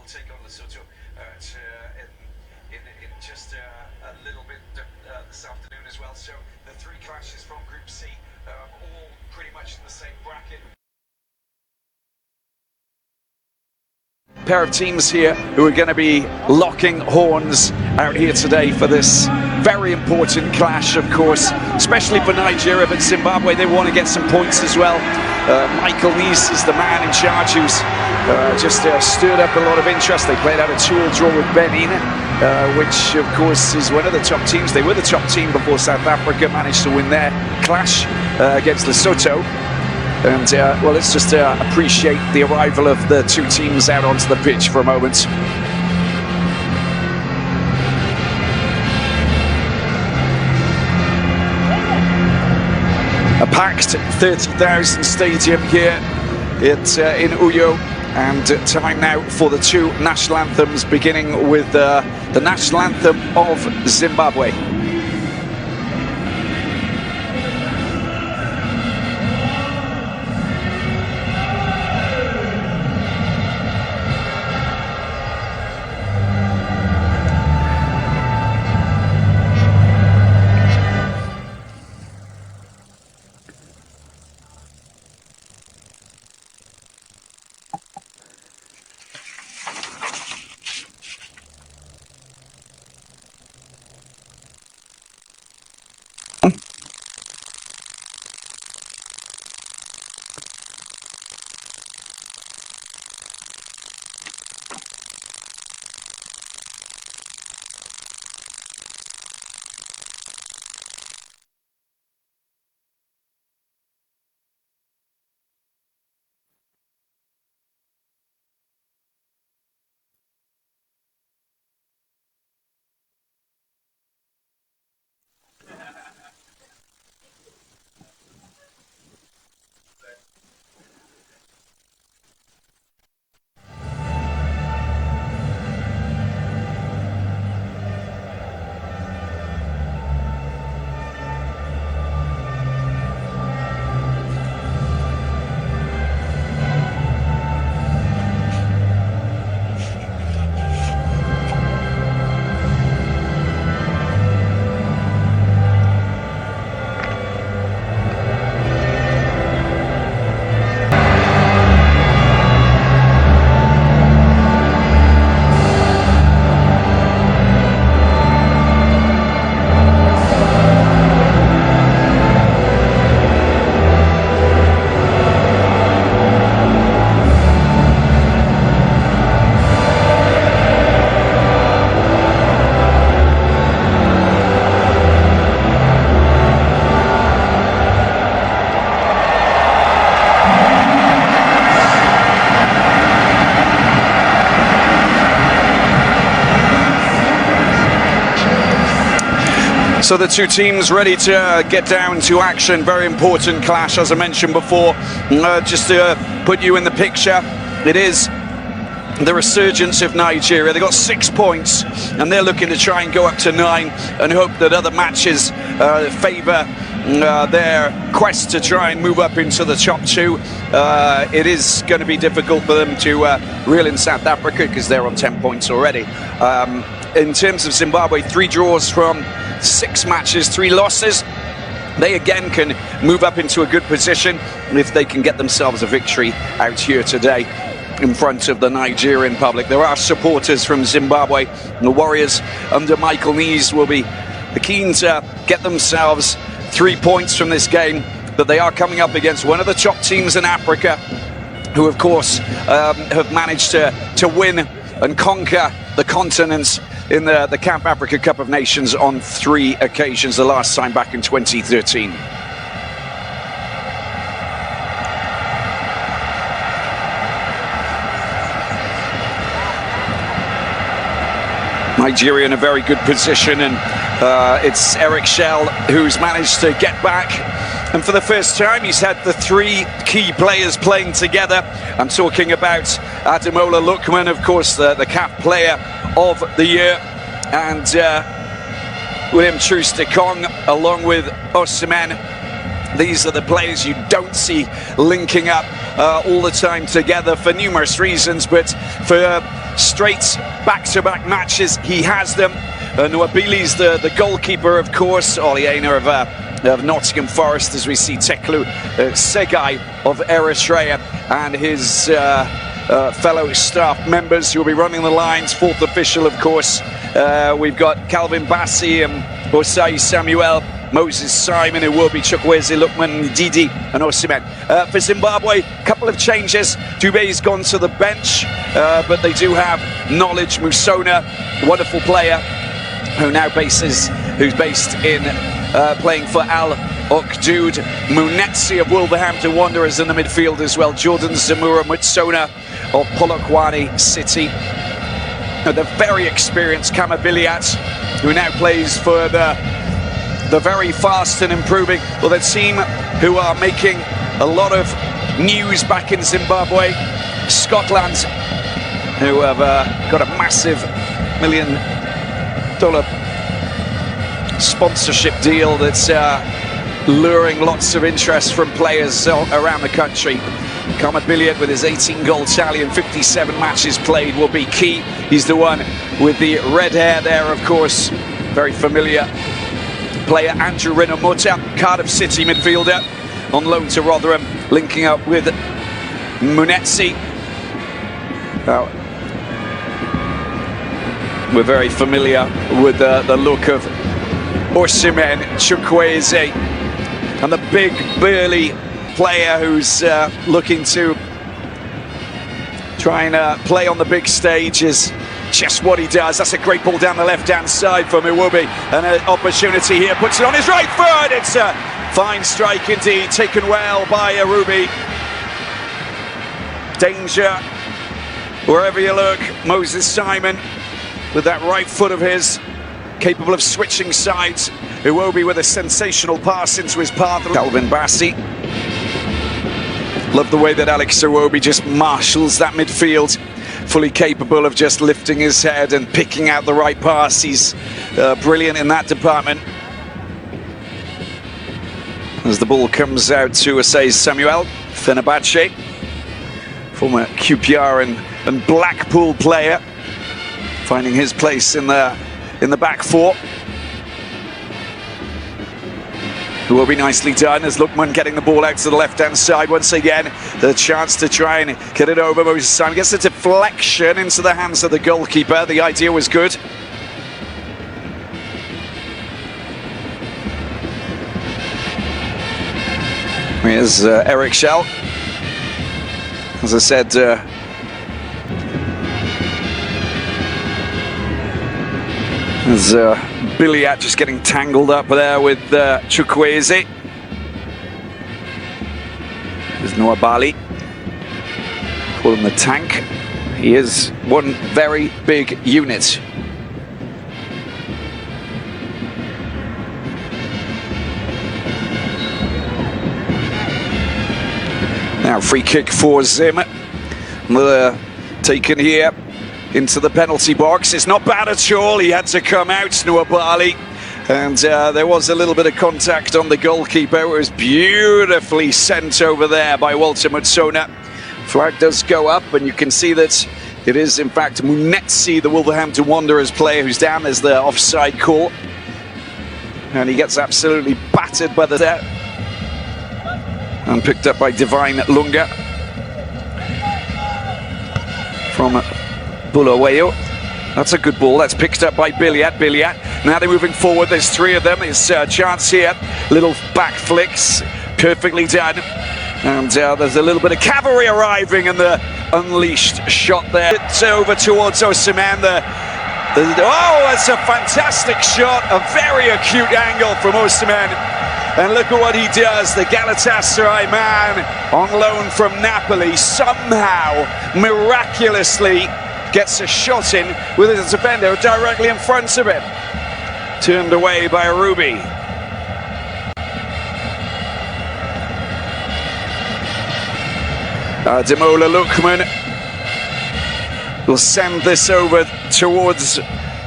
will take on Lesotho in just a little bit this afternoon as well. So the three clashes from Group C, all pretty much in the same bracket. Pair of teams here who are going to be locking horns out here today for this very important clash, of course, especially for Nigeria, but Zimbabwe, they want to get some points as well. Michael Nice is the man in charge who's just stirred up a lot of interest. They played out a 2-2 draw with Benin, which of course is one of the top teams. They were the top team before South Africa managed to win their clash against Lesotho. And well, let's just appreciate the arrival of the two teams out onto the pitch for a moment. A packed 30,000 stadium here in Uyo, and time now for the two national anthems, beginning with the national anthem of Zimbabwe. So the two teams ready to get down to action. Very important clash, as I mentioned before. Just to put you in the picture, it is the resurgence of Nigeria. They got 6 points and they're looking to try and go up to 9 and hope that other matches favour their quest to try and move up into the top 2. It is going to be difficult for them to reel in South Africa because they're on 10 points already. In terms of Zimbabwe, 3 draws from 6 matches, 3 losses. They again can move up into a good position if they can get themselves a victory out here today in front of the Nigerian public. There are supporters from Zimbabwe, and the Warriors under Michael Nice will be keen to get themselves 3 points from this game, but they are coming up against one of the top teams in Africa, who of course have managed to win and conquer the continent in the Camp Africa Cup of Nations on 3 occasions, the last time back in 2013. Nigeria in a very good position, and it's Eric Shell who's managed to get back, and for the first time he's had the 3 key players playing together. I'm talking about Ademola Lookman, of course, the CAF player of the year, and William Troost-Ekong, along with Osimhen, These are the players you don't see linking up all the time together for numerous reasons, but for straight back-to-back matches, he has them. Nwabili's the goalkeeper, of course. Oliena of Nottingham Forest, as we see Teklu Segai of Eritrea and his fellow staff members who will be running the lines. Fourth official, of course. We've got Calvin Bassey and Osai Samuel, Moses Simon, Iwobi, Chukwueze, Lukman, Didi and Osimhen. For Zimbabwe, a couple of changes. Dube's gone to the bench, but they do have Knowledge Musona, wonderful player, who's based in playing for Al Okdud. Munetsi of Wolverhampton Wanderers in the midfield as well. Jordan Zamura Mutsona of Polokwane City. The very experienced Kamabiliat, who now plays for the very fast and improving, well, the team who are making a lot of news back in Zimbabwe. Scotland, who have got a massive $1 million sponsorship deal that's luring lots of interest from players around the country. Kamabiliat, with his 18-goal tally and 57 matches played, will be key. He's the one with the red hair there, of course. Very familiar player. Andrew Rinomota, Cardiff City midfielder, on loan to Rotherham, linking up with Munetsi. We're very familiar with the look of Osimhen, Chukwueze, and the big, burly player who's looking to try and play on the big stage is just what he does. That's a great ball down the left-hand side from Iwobi, and an opportunity here, puts it on his right foot. It's a fine strike indeed, taken well by Iwobi. Danger wherever you look. Moses Simon with that right foot of his, capable of switching sides. Iwobi with a sensational pass into his path. Calvin Bassey. Love the way that Alex Iwobi just marshals that midfield, fully capable of just lifting his head and picking out the right pass. He's brilliant in that department. As the ball comes out to Osai Samuel, Fenerbahce, former QPR and Blackpool player, finding his place in the back four. It will be nicely done as Lukman getting the ball out to the left-hand side once again. The chance to try and get it over. Moses Simon gets a deflection into the hands of the goalkeeper. The idea was good. Here's Eric Schell. As I said, there's Biliat just getting tangled up there with Chukwueze. There's Nwabali. Call him the tank. He is one very big unit. Now free kick for Zim. Taken here into the penalty box. It's not bad at all. He had to come out, Nwabali, and there was a little bit of contact on the goalkeeper. It was beautifully sent over there by Walter Mutsona. Flag does go up, and you can see that it is in fact Munetsi, the Wolverhampton Wanderers player, who's down. There's the offside call, and he gets absolutely battered by the net and picked up by Divine Lunga from Bulawayo. That's a good ball. That's picked up by Biliat. Now they're moving forward. There's three of them. It's a chance here. Little back flicks. Perfectly done. And there's a little bit of cavalry arriving, and the unleashed shot there. It's over towards Osimhen. Oh, that's a fantastic shot. A very acute angle from Osimhen. And look at what he does. The Galatasaray man on loan from Napoli somehow, miraculously, gets a shot in with his defender directly in front of him. Turned away by Ruby. Demola Lukman will send this over towards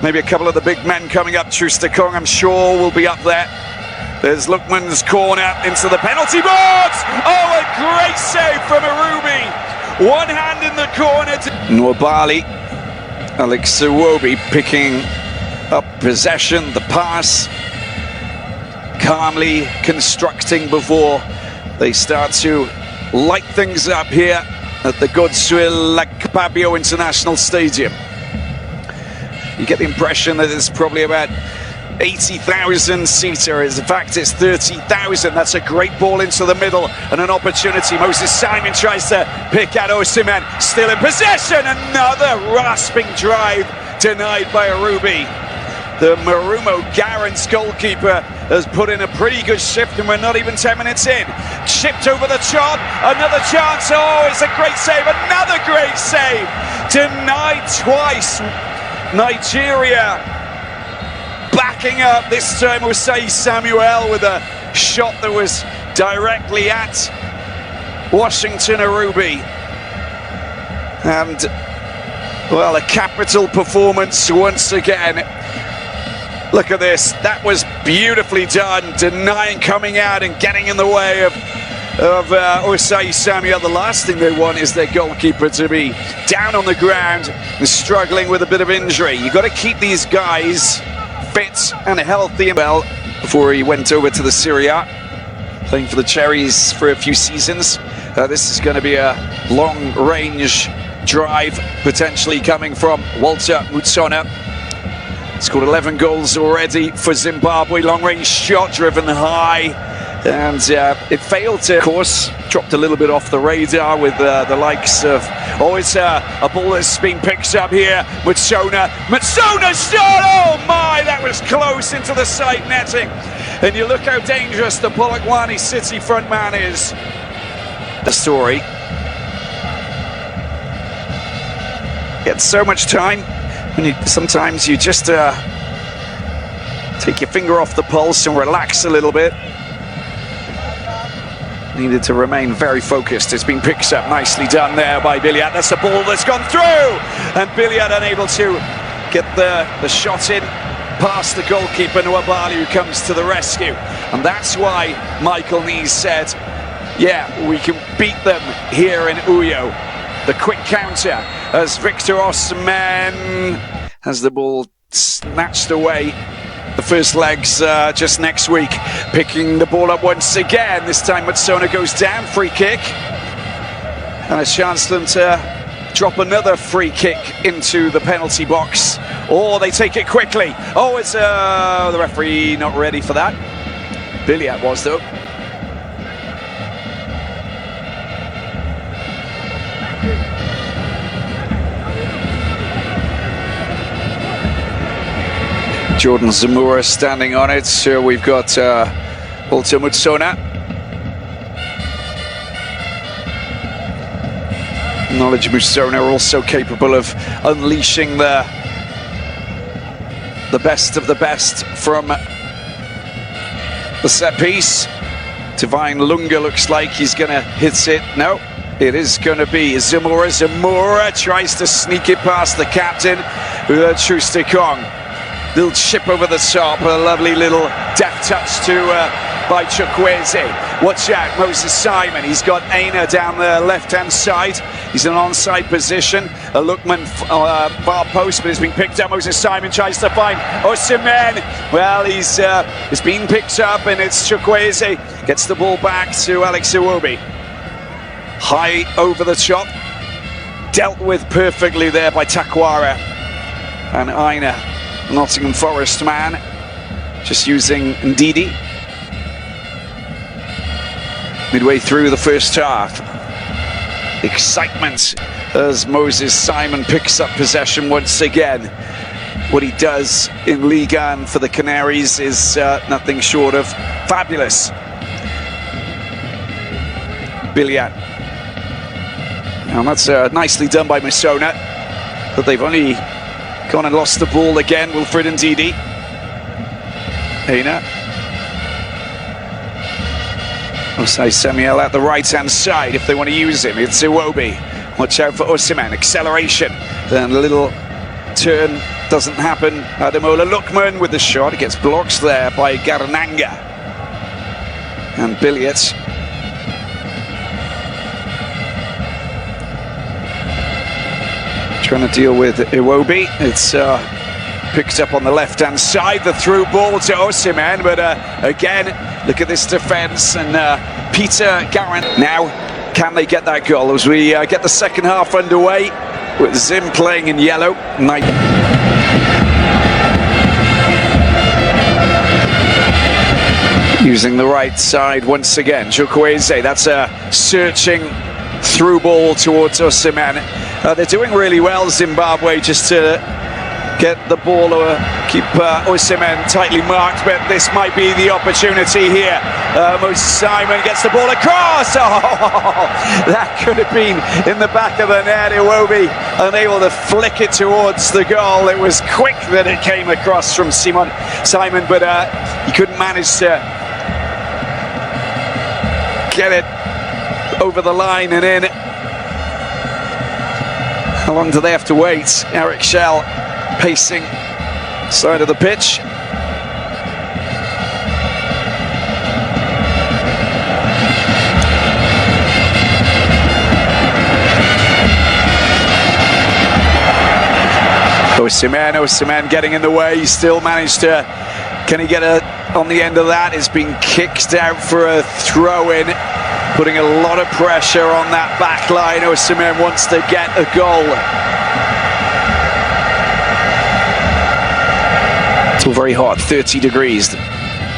maybe a couple of the big men coming up. Trustakong, I'm sure, will be up there. There's Lookman's corner into the penalty box. Oh, a great save from Arubi. One hand in the corner to Nwabali. Alex Iwobi picking up possession, the pass, calmly constructing before they start to light things up here at the Godswill Lakpabio International Stadium. You get the impression that it's probably about 80,000 seaters. In fact, it's 30,000. That's a great ball into the middle and an opportunity. Moses Simon tries to pick out Osimhen, still in possession. Another rasping drive denied by Arubi. The Marumo Garants goalkeeper has put in a pretty good shift, and we're not even 10 minutes in. Chipped over the top, another chance. Oh, it's a great save, another great save. Denied twice. Nigeria backing up, this time Osei Samuel with a shot that was directly at Washington Arubi. And, well, a capital performance once again. Look at this, that was beautifully done, denying coming out and getting in the way of Osei Samuel. The last thing they want is their goalkeeper to be down on the ground and struggling with a bit of injury. You've got to keep these guys fit and healthy. Well, before he went over to the Serie A, playing for the Cherries for a few seasons. This is going to be a long-range drive, potentially coming from Walter Mutsona. Scored 11 goals already for Zimbabwe. Long-range shot driven high, and it failed to, of course, dropped a little bit off the radar with the likes of, oh, it's a ball that's been picked up here. Mutsona shot, oh my, that was close into the side netting. And you look how dangerous the Polokwane City front man is. The story. He had so much time. Sometimes you just take your finger off the pulse and relax a little bit. Needed to remain very focused. It's been picked up, nicely done there by Billiat. That's the ball that's gone through, and Billiat unable to get the shot in past the goalkeeper Nwabali, who comes to the rescue. And that's why Michael Nees said, yeah, we can beat them here in Uyo. The quick counter as Victor Osimhen has the ball snatched away. The first legs just next week. Picking the ball up once again. This time Mutsona goes down, free kick. And a chance for them to drop another free kick into the penalty box. Or they take it quickly. Oh, it's the referee not ready for that. Billiat was though. Jordan Zamora standing on it. So we've got Walter Mutsona. Knowledge Mutsona also capable of unleashing the best of the best from the set piece. Divine Lunga looks like he's going to hit it. No, it is going to be Zamora. Zamora tries to sneak it past the captain with a Trustikong. Little chip over the top, a lovely little deft touch to by Chukwueze. Watch out, Moses Simon. He's got Aina down the left-hand side. He's in an onside position. A Lookman bar post, but it's been picked up. Moses Simon tries to find Osimhen. Well, it's been picked up, and it's Chukwueze. Gets the ball back to Alex Iwobi. High over the top. Dealt with perfectly there by Takwara. And Aina, Nottingham Forest man, just using Ndidi. Midway through the first half. Excitement as Moses Simon picks up possession once again. What he does in Ligue 1 for the Canaries is nothing short of fabulous. Billiat. And that's nicely done by Mutsona, but they've only gone and lost the ball again. Wilfred Ndidi. Aina. Osei Samuel at the right-hand side if they want to use him. It's Iwobi. Watch out for Osimhen. Acceleration. Then a little turn doesn't happen. Ademola Lookman with the shot. It gets blocked there by Garananga. and billiards. Trying to deal with Iwobi. It's picked up on the left-hand side, the through ball to Osimhen, but again, look at this defence, and Peter Garant. Now, can they get that goal as we get the second half underway with Zim playing in yellow? Using the right side once again, Chukwueze, that's a searching through ball towards Osimhen. They're doing really well, Zimbabwe, just to get the ball or keep Osimhen tightly marked, but this might be the opportunity here. Simon gets the ball across. Oh, that could have been in the back of the net. Iwobi unable to flick it towards the goal. It was quick that it came across from Simon, but he couldn't manage to get it over the line and in. How long do they have to wait? Eric Shell pacing side of the pitch. Osimhen getting in the way. He still managed to. Can he get on the end of that? It's been kicked out for a throw-in, putting a lot of pressure on that back line. Osimhen wants to get a goal. Still very hot, 30 degrees.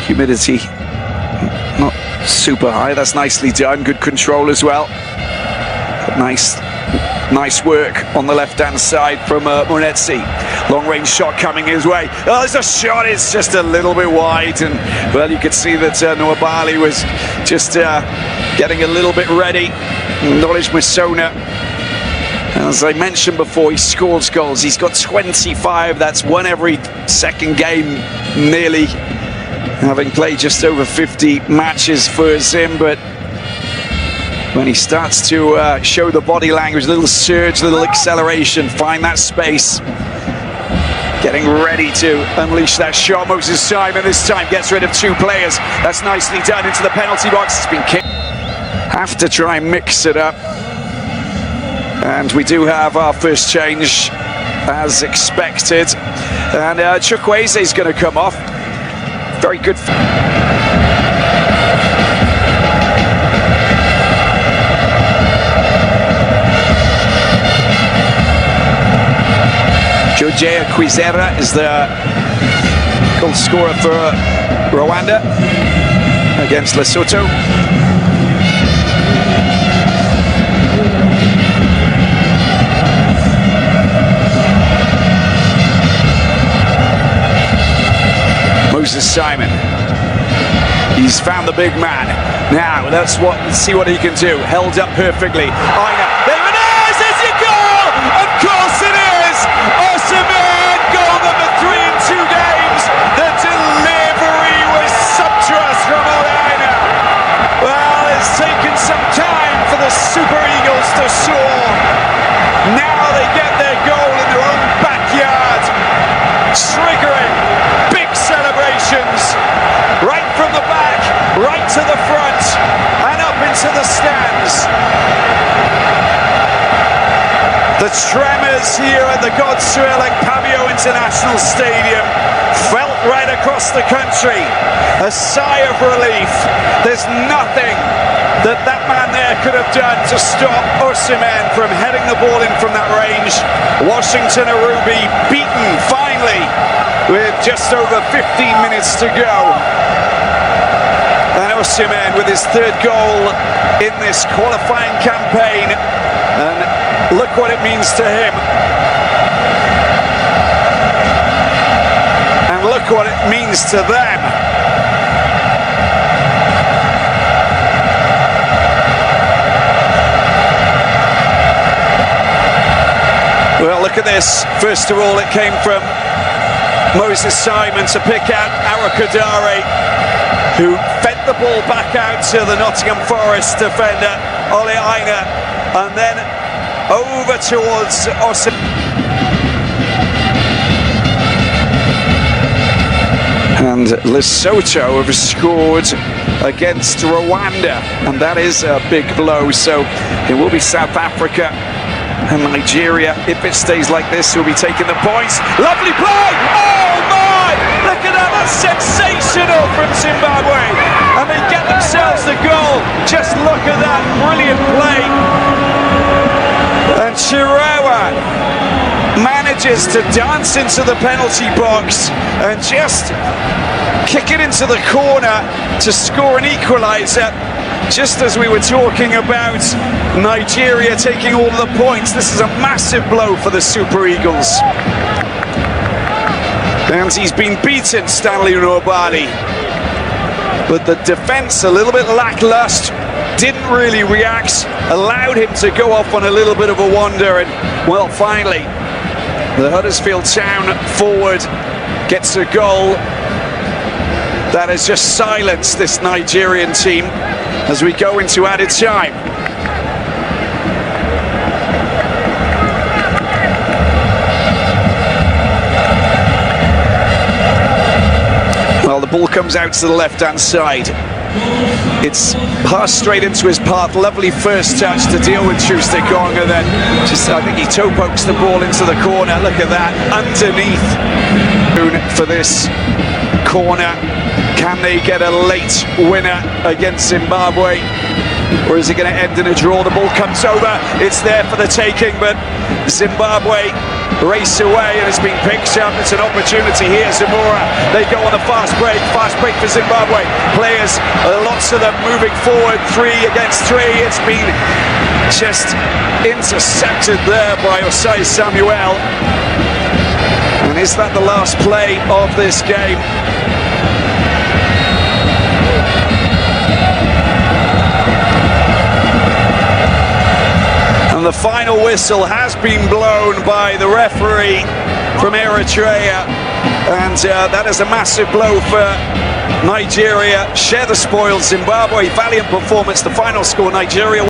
Humidity not super high. That's nicely done. Good control as well. Nice work on the left-hand side from Munetsi. Long-range shot coming his way. Oh, there's a shot. It's just a little bit wide, and well, you could see that Nwabali was just getting a little bit ready. Knowledge Masona, as I mentioned before, he scores goals. He's got 25. That's one every second game, nearly, having played just over 50 matches for Zim. But when he starts to show the body language, a little surge, a little acceleration, find that space, getting ready to unleash that shot. Moses Simon this time gets rid of two players. That's nicely done into the penalty box. It's been kicked. Have to try and mix it up. And we do have our first change as expected. And Chukwueze is going to come off. Very good. Georgia Kwizera is the goal scorer for Rwanda against Lesotho. Moses Simon. He's found the big man. Now let's see what he can do. Held up perfectly. Aina. There it is! It's your goal! Of course it is! Osimhen, goal number 3 in 2 games. The delivery was sumptuous from Aina. Well, it's taken some time for the Super Eagles to soar. Now they get their goal in their own backyard, triggering big celebrations right from the back, right to the front, and up into the stands. The tremors here at the Godswill Pavio International Stadium felt right across the country. A sigh of relief. There's nothing that man there could have done to stop Osimhen from heading the ball in from that range. Washington Arubi beaten finally with just over 15 minutes to go. And Osimhen with his 3rd goal in this qualifying campaign. And look what it means to him. And look what it means to them. Well, look at this. First of all, it came from Moses Simon to pick out Arakadare, who fed the ball back out to the Nottingham Forest defender, Ole Aina, and then over towards Osimhen. And Lesotho have scored against Rwanda, and that is a big blow. So it will be South Africa and Nigeria. If it stays like this, who'll be taking the points. Lovely play! Oh my! Look at that, that's sensational from Zimbabwe. And they get themselves the goal. Just look at that brilliant play. And Chirawa manages to dance into the penalty box and just kick it into the corner to score an equaliser. Just as we were talking about Nigeria taking all of the points, this is a massive blow for the Super Eagles. And he's been beaten, Stanley Nwabali. But the defence a little bit lacklustre, didn't really react, allowed him to go off on a little bit of a wander, and well, finally the Huddersfield Town forward gets a goal that has just silenced this Nigerian team as we go into added time. Well, the ball comes out to the left-hand side. It's passed straight into his path. Lovely first touch to deal with Chustekong, and then just, I think he toe pokes the ball into the corner. Look at that, underneath for this corner. Can they get a late winner against Zimbabwe, or is it going to end in a draw? The ball comes over, it's there for the taking, but Zimbabwe race away, and it's been picked up. It's an opportunity here. Zamora, they go on the fast break for Zimbabwe. Players, lots of them moving forward, 3 against 3. It's been just intercepted there by Osai Samuel. And is that the last play of this game? And the final whistle has been blown by the referee from Eritrea, and that is a massive blow for Nigeria. Share the spoils. Zimbabwe, valiant performance. The final score, Nigeria